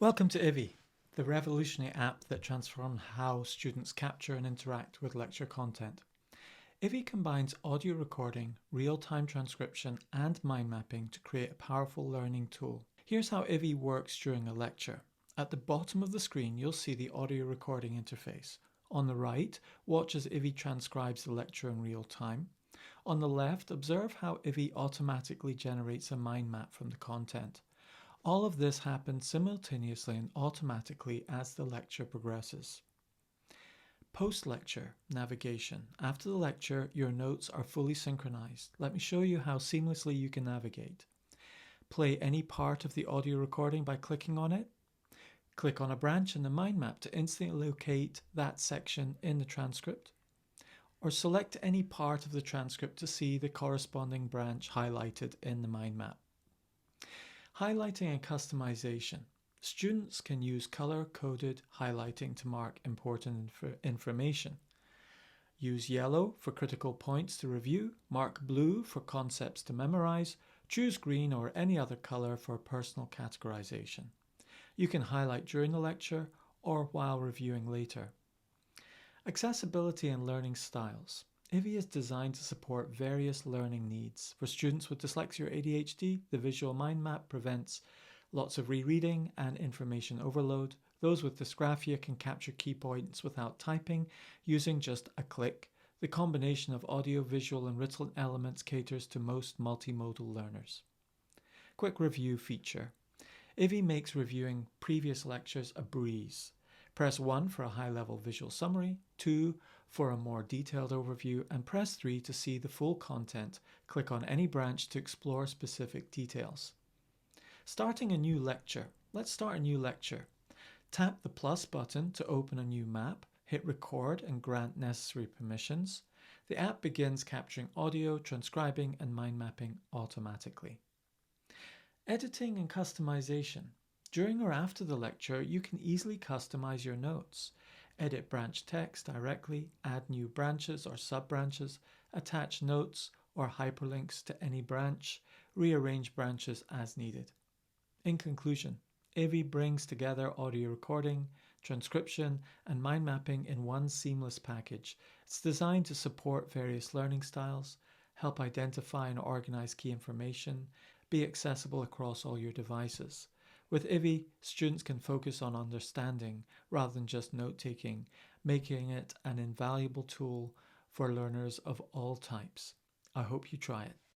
Welcome to ivvi, the revolutionary app that transforms how students capture and interact with lecture content. ivvi combines audio recording, real-time transcription, and mind mapping to create a powerful learning tool. Here's how ivvi works during a lecture. At the bottom of the screen, you'll see the audio recording interface. On the right, watch as ivvi transcribes the lecture in real time. On the left, observe how ivvi automatically generates a mind map from the content. All of this happens simultaneously and automatically as the lecture progresses. Post-lecture navigation. After the lecture, your notes are fully synchronized. Let me show you how seamlessly you can navigate. Play any part of the audio recording by clicking on it. Click on a branch in the mind map to instantly locate that section in the transcript. Or select any part of the transcript to see the corresponding branch highlighted in the mind map. Highlighting and customization. Students can use color-coded highlighting to mark important information. Use yellow for critical points to review, mark blue for concepts to memorize, choose green or any other color for personal categorization. You can highlight during the lecture or while reviewing later. Accessibility and learning styles. ivvi is designed to support various learning needs. For students with dyslexia or ADHD, the visual mind map prevents lots of rereading and information overload. Those with dysgraphia can capture key points without typing using just a click. The combination of audio, visual, and written elements caters to most multimodal learners. Quick review feature. ivvi makes reviewing previous lectures a breeze. Press 1 for a high-level visual summary, 2 for a more detailed overview, and press 3 to see the full content. Click on any branch to explore specific details. Starting a new lecture. Let's start a new lecture. Tap the plus button to open a new map, hit record and grant necessary permissions. The app begins capturing audio, transcribing, and mind mapping automatically. Editing and customization. During or after the lecture, you can easily customize your notes. Edit branch text directly, add new branches or sub-branches, attach notes or hyperlinks to any branch, rearrange branches as needed. In conclusion, ivvi brings together audio recording, transcription, and mind mapping in one seamless package. It's designed to support various learning styles, help identify and organize key information, be accessible across all your devices. With ivvi, students can focus on understanding rather than just note-taking, making it an invaluable tool for learners of all types. I hope you try it.